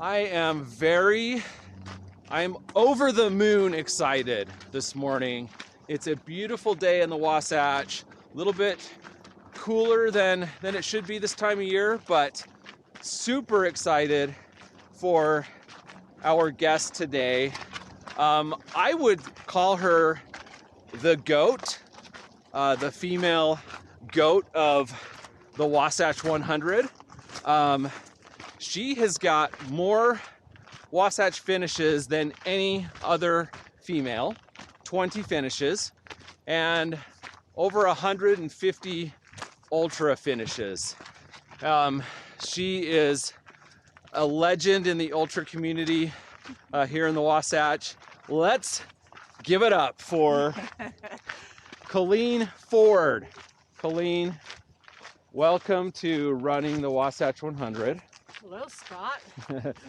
I'm over the moon excited this morning. It's a beautiful day in the Wasatch, a little bit cooler than it should be this time of year, but super excited for our guest today. I would call her the goat, the female goat of the Wasatch 100. She has got more Wasatch finishes than any other female, 20 finishes, and over 150 ultra finishes. She is a legend in the ultra community here in the Wasatch. Let's give it up for Colleen Ford. Colleen, welcome to running the Wasatch 100. Hello, Scott.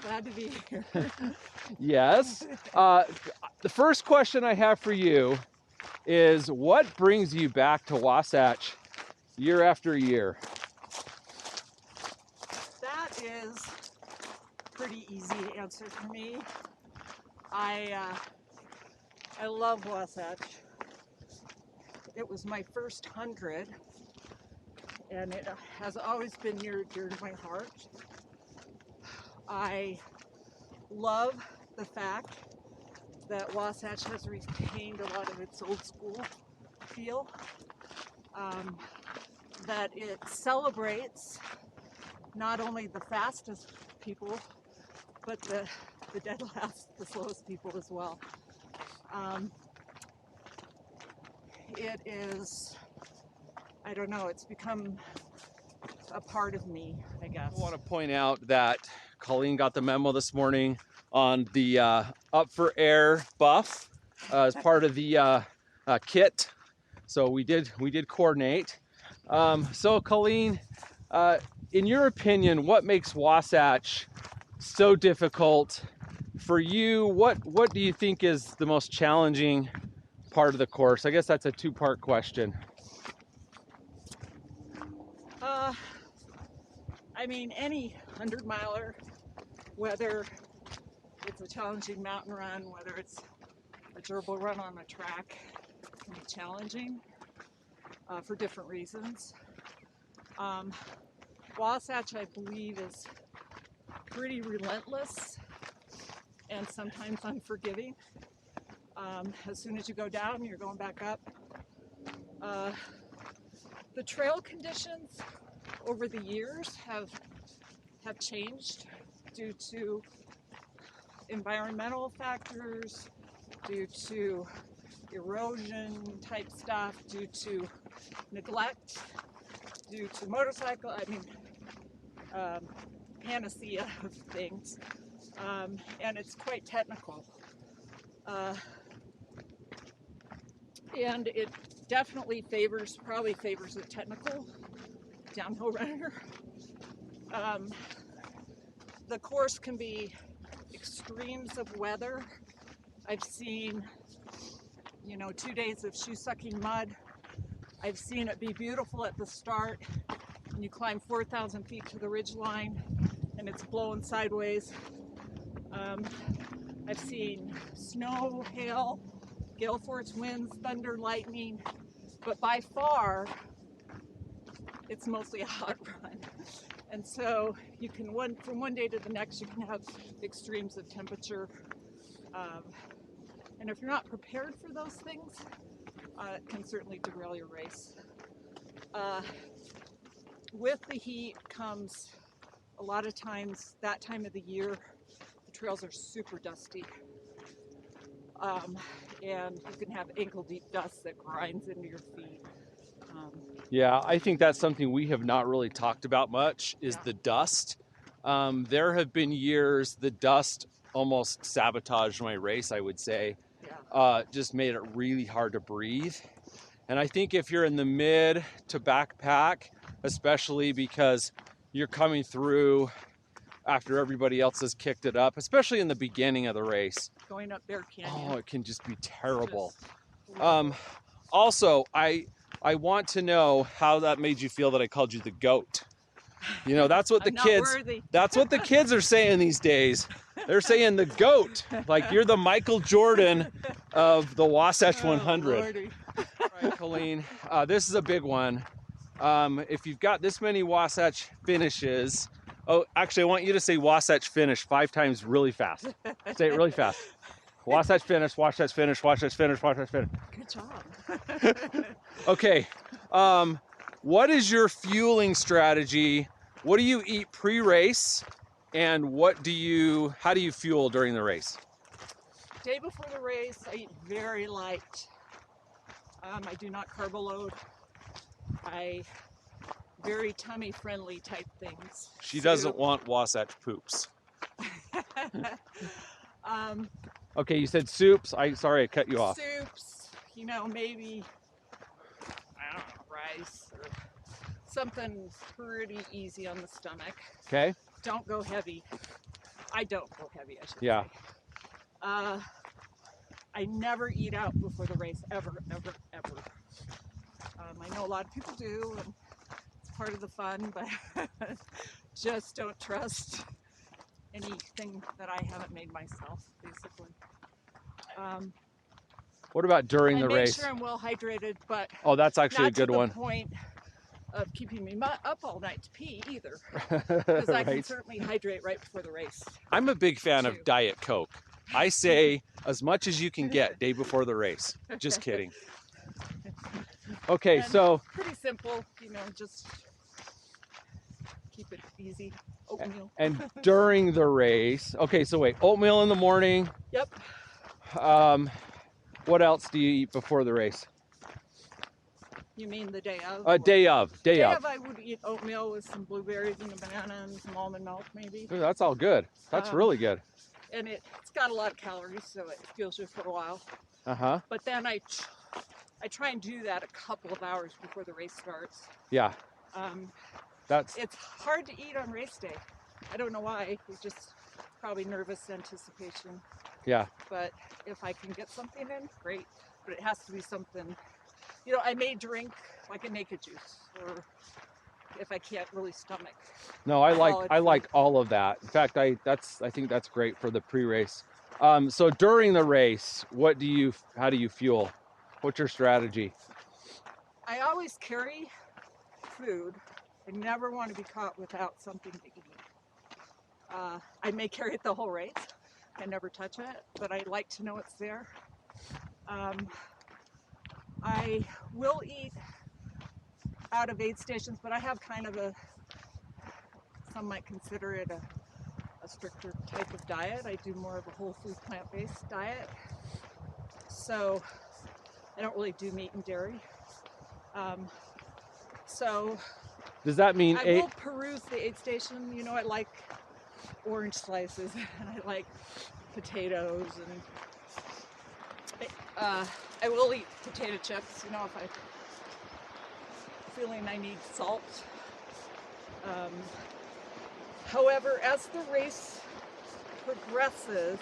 Glad to be here. Yes. The first question I have for you is, what brings you back to Wasatch year after year? That is pretty easy to answer for me. I love Wasatch. It was my first 100, and it has always been near dear to my heart. I love the fact that Wasatch has retained a lot of its old school feel, that it celebrates not only the fastest people, but the dead last, the slowest people as well. It is, I don't know, it's become a part of me, I guess. I want to point out that Colleen got the memo this morning on the Up for Air buff as part of the kit. So we did coordinate. So Colleen, in your opinion, what makes Wasatch so difficult for you? What do you think is the most challenging part of the course? I guess that's a two-part question. I mean, any 100-miler, whether it's a challenging mountain run, whether it's a durable run on a track, can be challenging for different reasons. Wasatch, I believe, is pretty relentless and sometimes unforgiving. As soon as you go down, you're going back up. The trail conditions over the years have changed due to environmental factors, due to erosion type stuff, due to neglect, due to motorcycle, panacea of things, and it's quite technical. And it definitely probably favors a technical downhill runner. The course can be extremes of weather. I've seen, 2 days of shoe-sucking mud. I've seen it be beautiful at the start, and you climb 4,000 feet to the ridgeline, and it's blowing sideways. I've seen snow, hail, gale force winds, thunder, lightning, but by far, it's mostly a hot run. And so you can, from one day to the next, you can have extremes of temperature. And if you're not prepared for those things, it can certainly derail your race. With the heat comes, a lot of times, that time of the year, the trails are super dusty. And you can have ankle-deep dust that grinds into your feet. Yeah, I think that's something we have not really talked about much, is the dust. There have been years the dust almost sabotaged my race, I would say. Yeah. Just made it really hard to breathe. And I think if you're in the mid to backpack, especially because you're coming through after everybody else has kicked it up, especially in the beginning of the race. Going up Bear Canyon. Oh, it can just be terrible. Also, I want to know how that made you feel that I called you the goat. You know, that's what the I'm not kids, worthy. that's what the kids are saying these days. They're saying the GOAT, like you're the Michael Jordan of the Wasatch 100. Lordy. All right, Colleen, this is a big one. If you've got this many Wasatch finishes, oh, actually, I want you to say Wasatch finish 5 times really fast. Say it really fast. Wasatch finish, Wasatch finish, Wasatch finish, Wasatch finish. Good job. Okay, what is your fueling strategy? What do you eat pre-race, and how do you fuel during the race? Day before the race, I eat very light. I do not carb load. I very tummy friendly type things. She doesn't want Wasatch poops. Okay, you said soups. Sorry I cut you off. Soups, you know, maybe, I don't know, rice or something pretty easy on the stomach. Okay. Don't go heavy. I don't go heavy, I should Yeah. say. I never eat out before the race, ever, ever, ever. I know a lot of people do, and it's part of the fun, but just don't trust anything that I haven't made myself, basically. What about during the I make race? sure I'm well hydrated, but Oh, that's actually a good not to one. the point of keeping me up all night to pee either, because I can Right. certainly hydrate right before the race. I'm a big fan too. of Diet Coke. I say as much as you can get day before the race. Just kidding. Okay, And so pretty simple, you know, just keep it easy. Oatmeal. and during the race, okay, so wait, oatmeal in the morning. Yep. What else do you eat before the race? You mean the day of? Day of. I would eat oatmeal with some blueberries and a banana and some almond milk, maybe. Ooh, that's all good. That's really good. And it's got a lot of calories, so it fuels you for a while. Uh-huh. But then I try and do that a couple of hours before the race starts. Yeah. It's hard to eat on race day. I don't know why. It's just probably nervous anticipation. Yeah. But if I can get something in, great. But it has to be something, you know, I may drink like a naked juice, or if I can't really stomach. No, I like all of that. In fact, I think that's great for the pre-race. So during the race, how do you fuel? What's your strategy? I always carry food. I never want to be caught without something to eat. I may carry it the whole race. I never touch it, but I like to know it's there. I will eat out of aid stations, but I have kind of some might consider it a stricter type of diet. I do more of a whole food plant-based diet. So I don't really do meat and dairy. So Does that mean I will peruse the aid station. You know, I like orange slices and I like potatoes, and I will eat potato chips, you know, if I'm feeling I need salt. However, as the race progresses,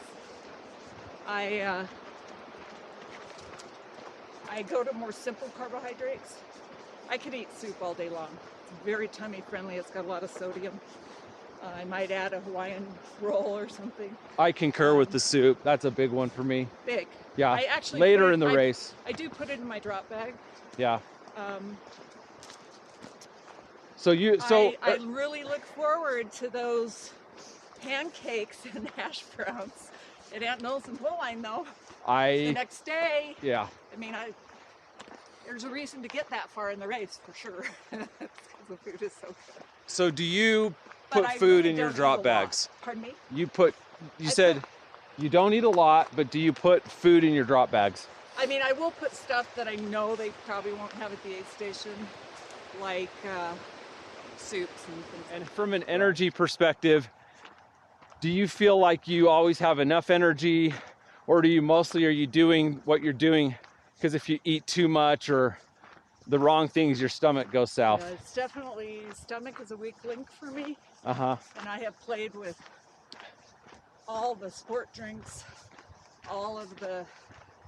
I go to more simple carbohydrates. I could eat soup all day long. It's very tummy friendly. It's got a lot of sodium. I might add a Hawaiian roll or something. I concur with the soup. That's a big one for me. Big. Yeah. I actually later in the race. I do put it in my drop bag. Yeah. I really look forward to those pancakes and hash browns at Aunt Mills in Pauline, though. The next day. Yeah. I mean, there's a reason to get that far in the race for sure. Because the food is so good. So do you put food really in your don't drop eat a bags? lot. Pardon me? You said you don't eat a lot, but do you put food in your drop bags? I mean, I will put stuff that I know they probably won't have at the aid station, like soups and things. And from an energy perspective, do you feel like you always have enough energy, or are you doing what you're doing because if you eat too much or the wrong things, your stomach goes south? Yeah, it's definitely, stomach is a weak link for me. Uh-huh. And I have played with all the sport drinks, all of the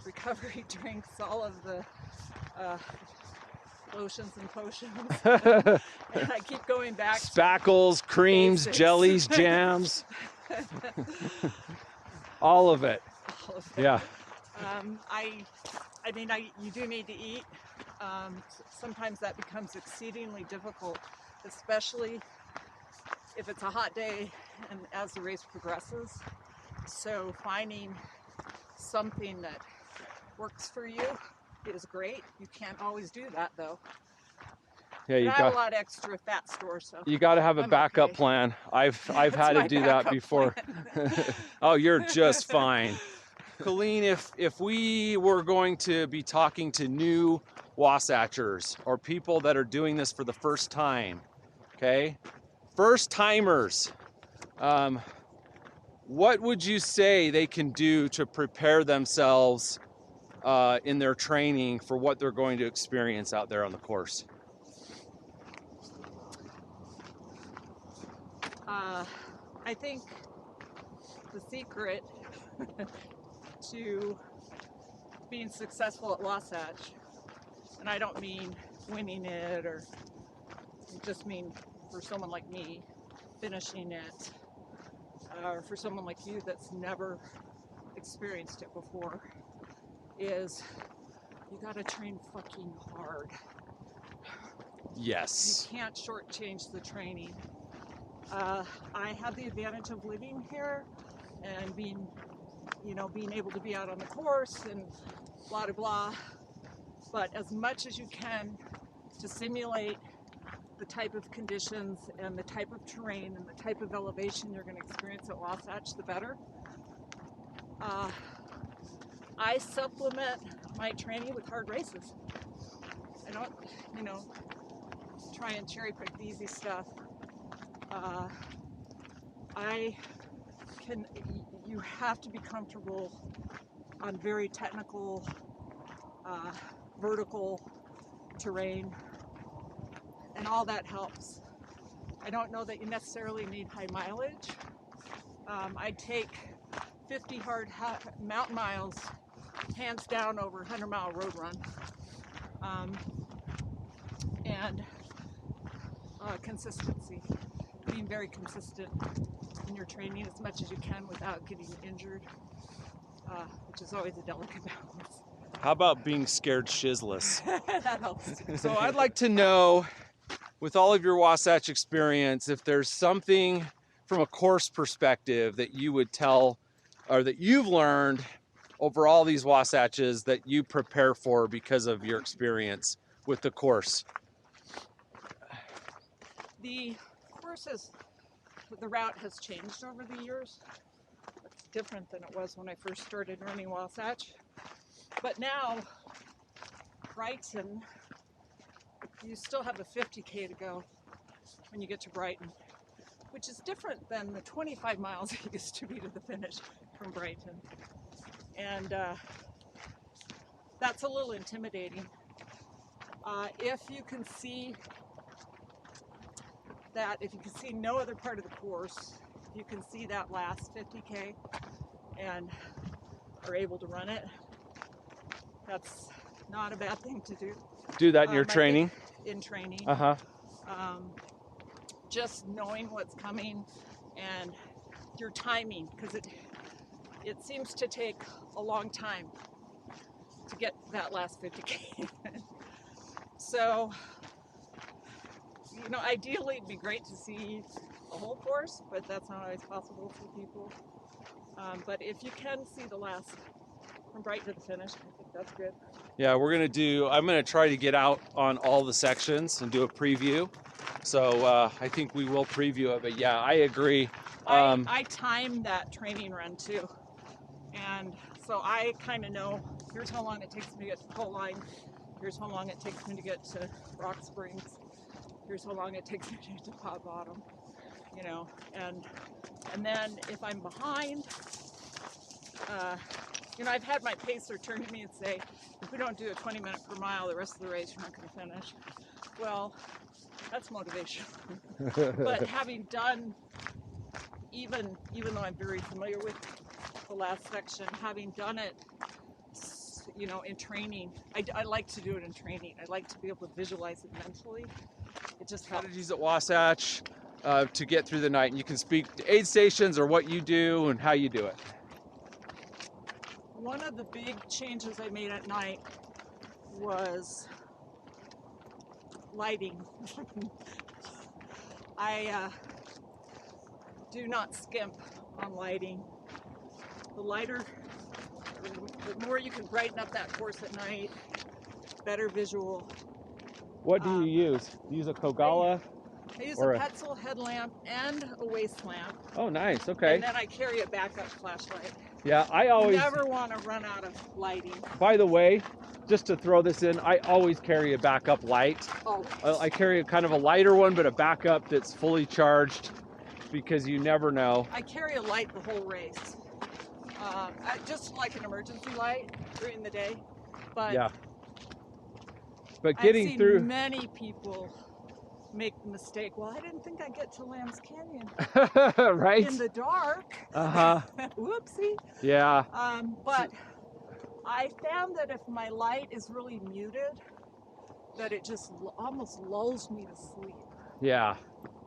recovery drinks, all of the lotions and potions. And I keep going back to Spackles, creams, basics. jellies, jams, all of it. all of it. Yeah. I mean, you do need to eat. Sometimes that becomes exceedingly difficult, especially if it's a hot day and as the race progresses. So finding something that works for you is great. You can't always do that though. Yeah, And you I have a got lot of extra fat store, so you got to have a I'm backup okay. plan. I've That's had to my do that backup before. plan. Oh, you're just fine. Colleen, if we were going to be talking to new Wasatchers or people that are doing this for the first time, okay, first timers, what would you say they can do to prepare themselves in their training for what they're going to experience out there on the course? I think the secret to being successful at Wasatch, and I don't mean winning it, or I just mean for someone like me finishing it, or for someone like you that's never experienced it before, is you gotta train fucking hard. Yes. You can't shortchange the training. I have the advantage of living here and being able to be out on the course and blah blah blah. But as much as you can to simulate the type of conditions and the type of terrain and the type of elevation you're going to experience at Wasatch, the better. I supplement my training with hard races. I don't, try and cherry pick the easy stuff. You have to be comfortable on very technical, vertical terrain, and all that helps. I don't know that you necessarily need high mileage. I take 50 hard mountain miles, hands down, over a 100-mile road run. And consistency, being very consistent in your training as much as you can without getting injured, which is always a delicate balance. How about being scared shizzless? That helps too. So I'd like to know, with all of your Wasatch experience, if there's something from a course perspective that you would tell, or that you've learned over all these Wasatches that you prepare for because of your experience with the course. The route has changed over the years. It's different than it was when I first started running Wasatch. But now, Brighton, you still have a 50K to go when you get to Brighton, which is different than the 25 miles it used to be to the finish from Brighton. And that's a little intimidating. If you can see no other part of the course, if you can see that last 50K and are able to run it, that's not a bad thing to do. Do that in your training? In training. Uh-huh. Just knowing what's coming and your timing, because it seems to take a long time to get that last 50K. So, ideally it'd be great to see a whole course, but that's not always possible for people. But if you can see the last, from Brighton to the finish, I think that's good. Yeah, I'm gonna try to get out on all the sections and do a preview. So I think we will preview it, but yeah, I agree. I time that training run too. And so I kind of know, here's how long it takes me to get to Pole Line. Here's how long it takes me to get to Rock Springs. Here's how long it takes me to get to Pot Bottom. And then if I'm behind, I've had my pacer turn to me and say, if we don't do a 20-minute per mile the rest of the race, you're not going to finish. Well, that's motivation. But having done, even though I'm very familiar with the last section, having done it just, you know, in training, I like to do it in training. I like to be able to visualize it mentally. It just helps. Strategies at Wasatch to get through the night, and you can speak to aid stations or what you do and how you do it. One of the big changes I made at night was lighting. I do not skimp on lighting. The lighter, the more you can brighten up that course at night, better visual. What do you use? Do you use a Kogala? I use Or a a- Petzl headlamp and a waist lamp, Oh, nice. Okay. and then I carry a backup flashlight. Yeah, I You always. never want to run out of lighting. By the way, just to throw this in, I always carry a backup light. Oh, I carry a kind of a lighter one, but a backup that's fully charged because you never know. I carry a light the whole race, just like an emergency light during the day. But Yeah. But I've getting seen through. many people make the mistake. Well, I didn't think I'd get to Lamb's Canyon Right? in the dark. Uh-huh. Whoopsie. Yeah. But I found that if my light is really muted, that it just almost lulls me to sleep. Yeah.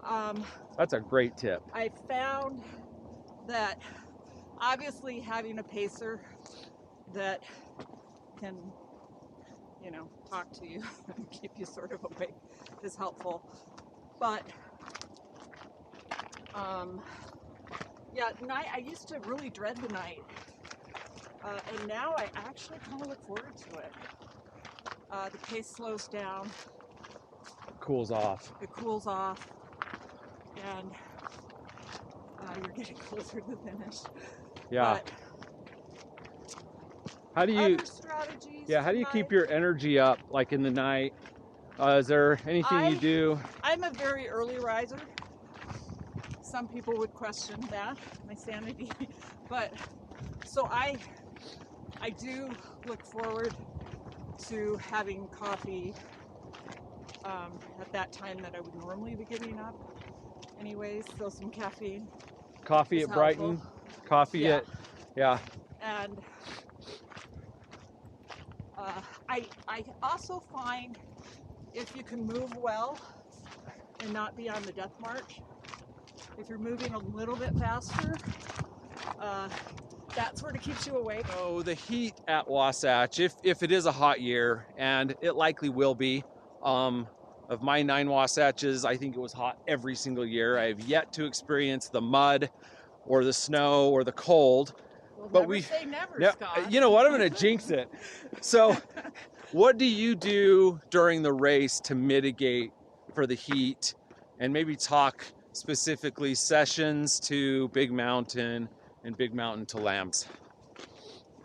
Um, That's a great tip. I found that obviously having a pacer that can, you know, talk to you and keep you sort of awake is helpful. But yeah, night, I used to really dread the night, and now I actually kind of look forward to it. The pace slows down, Cools off. it cools off, and you're getting closer to the finish. Yeah. But How do you? other strategies. Yeah. How do you keep tonight, your energy up, like in the night? Is there anything you do? I'm a very early riser. Some people would question that, my sanity, but so I do look forward to having coffee at that time that I would normally be getting up anyways, so some caffeine. Coffee is at Brighton. helpful. Coffee Yeah. at. Yeah. And I also find if you can move well and not be on the death march, if you're moving a little bit faster, that sort of keeps you awake. So the heat at Wasatch, if it is a hot year, and it likely will be, of my 9 Wasatches, I think it was hot every single year. I have yet to experience the mud or the snow or the cold. Well, But never say never, Now, Scott. you know what? I'm going to jinx it. So, what do you do during the race to mitigate for the heat, and maybe talk specifically sessions to Big Mountain and Big Mountain to Lambs?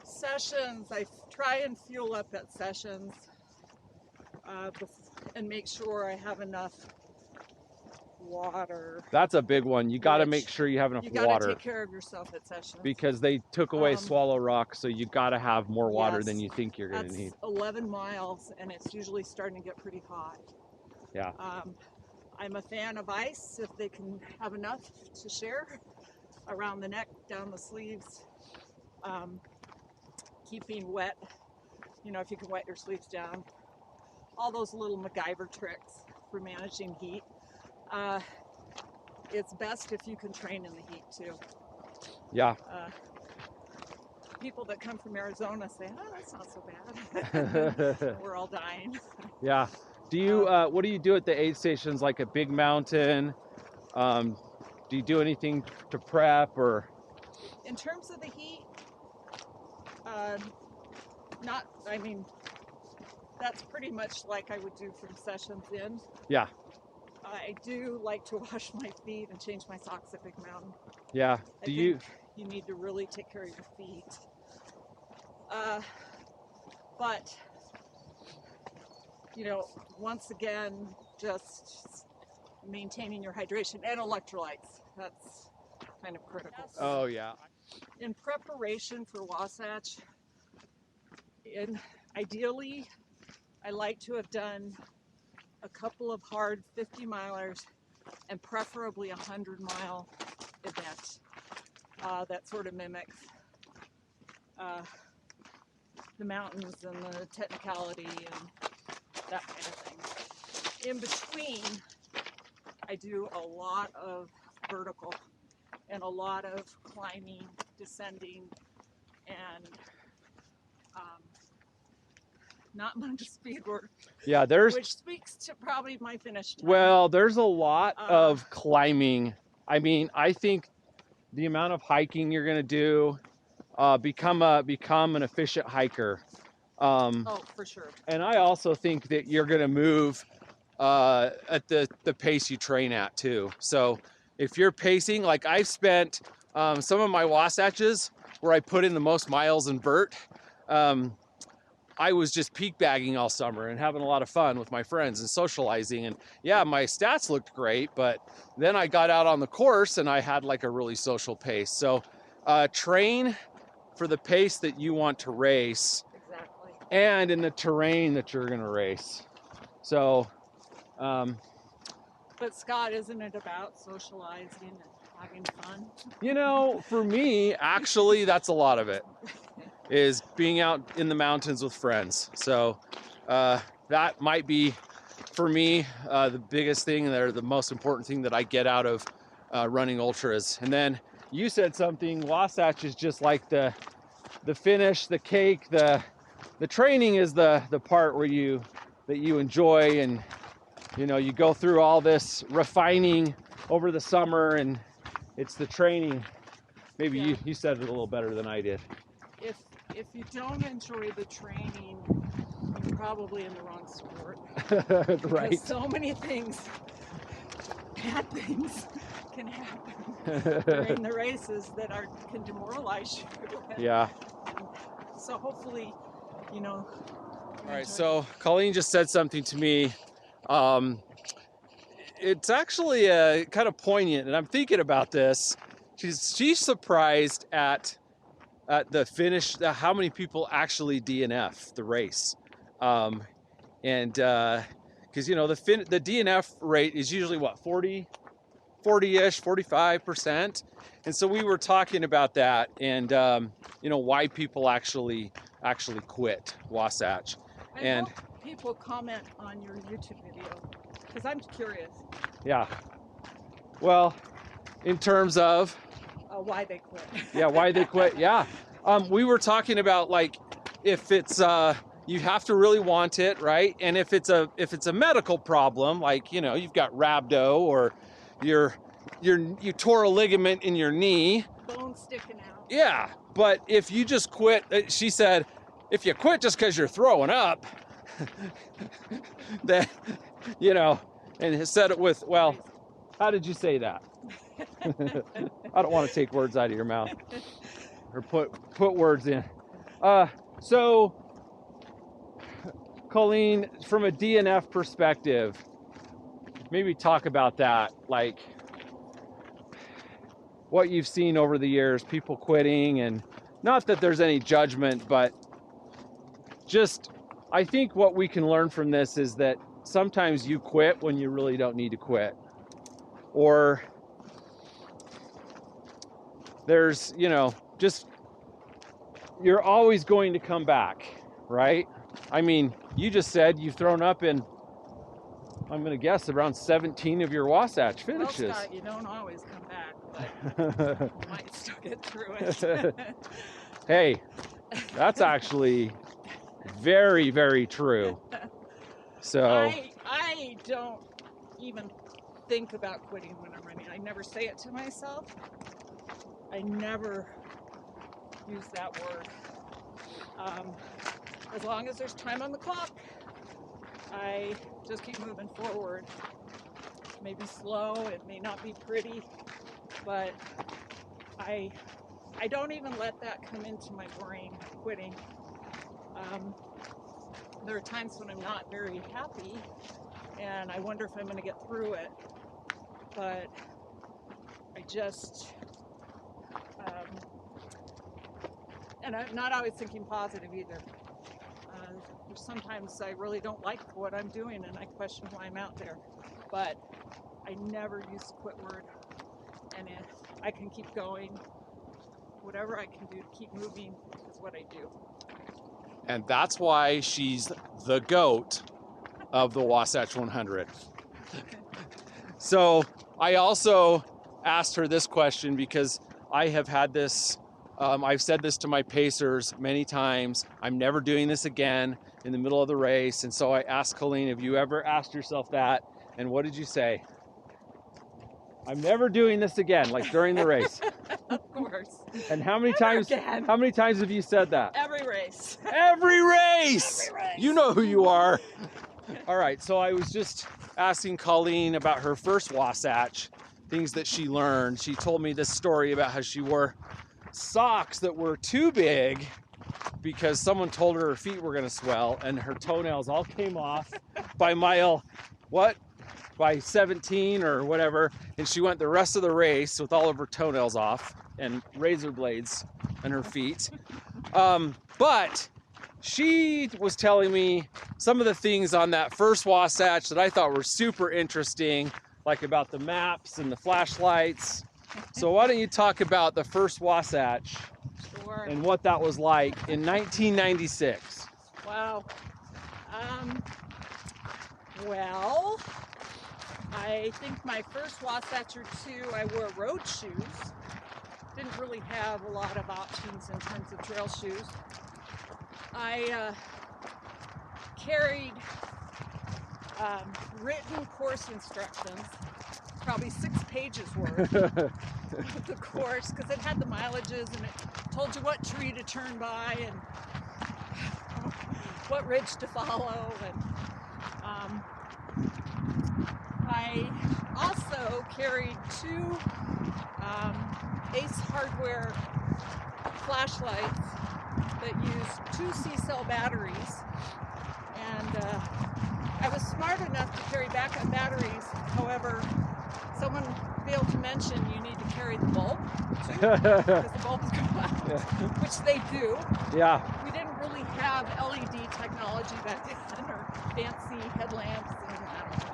Sessions, I try and fuel up at sessions and make sure I have enough water. That's a big one. You got to Which make sure you have enough You got to water take care of yourself at sessions. because they took away Um, Swallow Rock, so you got to have more water Yes, than you think you're going to that's need. 11 miles, and it's usually starting to get pretty hot. Yeah. I'm a fan of ice if they can have enough to share around the neck, down the sleeves. Keeping wet, you know, if you can wet your sleeves down. All those little MacGyver tricks for managing heat. It's best if you can train in the heat too. Yeah. People that come from Arizona say, "Oh, that's not so bad." We're all dying. Yeah. Do you what do you do at the aid stations, like at Big Mountain? Do you do anything to prep or? In terms of the heat, that's pretty much like I would do from sessions in. Yeah. I do like to wash my feet and change my socks at Big Mountain. Yeah. I Do you? think you need to really take care of your feet. But, you know, once again, just maintaining your hydration and electrolytes. That's kind of critical. Oh yeah. In preparation for Wasatch, ideally, I like to have done a couple of hard 50-milers and preferably a 100-mile event that sort of mimics the mountains and the technicality and that kind of thing. In between, I do a lot of vertical and a lot of climbing, descending, and not much speed work. Yeah, which speaks to probably my finish time. Well, there's a lot of climbing. I mean, I think the amount of hiking you're gonna do, become an efficient hiker. Oh, for sure. And I also think that you're gonna move at the pace you train at too. So if you're pacing, like I've spent some of my Wasatches where I put in the most miles in vert, I was just peak bagging all summer and having a lot of fun with my friends and socializing. And yeah, my stats looked great, but then I got out on the course and I had like a really social pace. So train for the pace that you want to race. Exactly. And in the terrain that you're gonna race. So but Scott, isn't it about socializing and having fun? You know, for me, actually, that's a lot of it, is being out in the mountains with friends. So that might be, for me, the biggest thing, and the most important thing that I get out of running ultras. And then you said something, Wasatch is just like the finish, the cake, the training is the part where you enjoy, and you know, you go through all this refining over the summer, and it's the training. Maybe Yeah. you said it a little better than I did. If you don't enjoy the training, you're probably in the wrong sport. Right. Because so many things, bad things, can happen during the races that can demoralize you. Yeah. So hopefully, you know. All right. So Colleen just said something to me. It's actually kind of poignant, and I'm thinking about this. She's surprised at the finish, how many people actually DNF the race, and because you know the DNF rate is usually what 40-ish, 45%, and so we were talking about that, and you know, why people actually quit Wasatch. I hope people comment on your YouTube video, because I'm curious. Yeah. Well, in terms of why they quit. Yeah, why they quit. Yeah. We were talking about, like, if it's you have to really want it, right? And if it's a medical problem, like, you know, you've got rhabdo, or you tore a ligament in your knee, bone sticking out. Yeah, but if you just quit, she said, if you quit just because you're throwing up, then, you know, and said it with, well, how did you say that? I don't want to take words out of your mouth or put words in. So, Colleen, from a DNF perspective, maybe talk about that, like what you've seen over the years, people quitting, and not that there's any judgment, but just, I think what we can learn from this is that sometimes you quit when you really don't need to quit. Or there's, you know, just, you're always going to come back, right? I mean, you just said you've thrown up in, I'm going to guess, around 17 of your Wasatch finishes. Well, Scott, you don't always come back, but you might still get through it. Hey, that's actually very, very true. So I don't even think about quitting when I'm running. I never say it to myself. I never use that word. As long as there's time on the clock, I just keep moving forward. Maybe slow, it may not be pretty, but I don't even let that come into my brain, quitting. There are times when I'm not very happy and I wonder if I'm going to get through it, but I just, and I'm not always thinking positive either. Sometimes I really don't like what I'm doing and I question why I'm out there, but I never use the quit word, and if I can keep going, whatever I can do to keep moving is what I do. And that's why she's the GOAT of the Wasatch 100. So I also asked her this question because I have had this, I've said this to my pacers many times, I'm never doing this again in the middle of the race. And so I asked Colleen, have you ever asked yourself that? And what did you say? I'm never doing this again, like during the race. Of course. And how many Never times again. how many times have you said that? Every race. Every race! Every race. You know who you are. All right, so I was just asking Colleen about her first Wasatch, things that she learned. She told me this story about how she wore socks that were too big because someone told her feet were gonna swell, and her toenails all came off by mile, by 17 or whatever, and she went the rest of the race with all of her toenails off and razor blades in her feet. But she was telling me some of the things on that first Wasatch that I thought were super interesting, like about the maps and the flashlights. So why don't you talk about the first Wasatch Sure. and what that was like in 1996? Wow. Well, I think my first Wasatch or two, I wore road shoes. Didn't really have a lot of options in terms of trail shoes. I carried written course instructions, probably 6 pages worth of the course, because it had the mileages and it told you what tree to turn by and what ridge to follow. And I also carried 2 Ace Hardware flashlights that use 2 C-cell batteries, and I was smart enough to carry backup batteries. However, someone failed to mention you need to carry the bulb too, because the bulbs go out, Yeah. which they do. Yeah. We didn't really have LED technology back then, or fancy headlamps, and I don't know.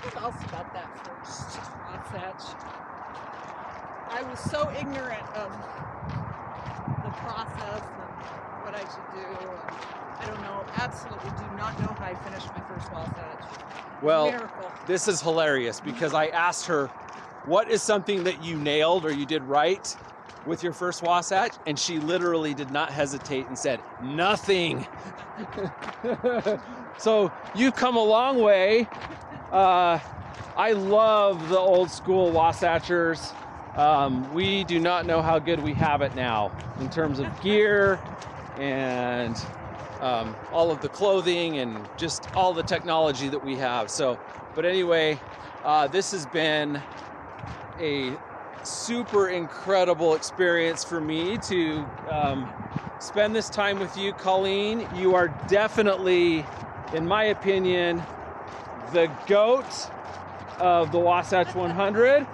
What else about that first Wasatch? I was so ignorant of the process and what I should do. I don't know, absolutely do not know how I finished my first Wasatch. Well, Miracle. this is hilarious because I asked her, what is something that you nailed or you did right with your first Wasatch? And she literally did not hesitate and said, nothing. So you've come a long way. I love the old school Wasatchers. We do not know how good we have it now in terms of gear and all of the clothing and just all the technology that we have. So, but anyway, this has been a super incredible experience for me to spend this time with you, Colleen. You are definitely, in my opinion, the GOAT of the Wasatch 100.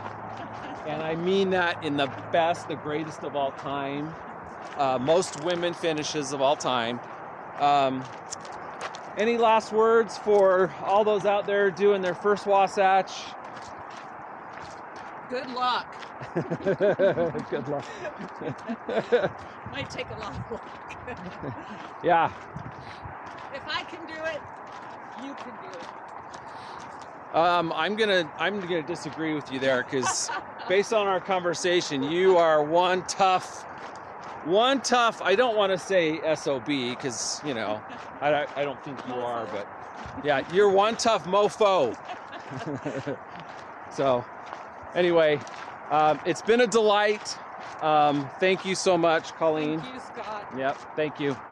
And I mean that in the best, the greatest of all time. Most women finishes of all time. Any last words for all those out there doing their first Wasatch? Good luck. Good luck. Might take a lot of luck. Yeah. If I can do it, you can do it. I'm gonna disagree with you there, because based on our conversation, you are one tough. I don't want to say SOB, because I don't think you are, but yeah, you're one tough mofo. So anyway, it's been a delight. Thank you so much, Colleen. Thank you, Scott. Yep, thank you.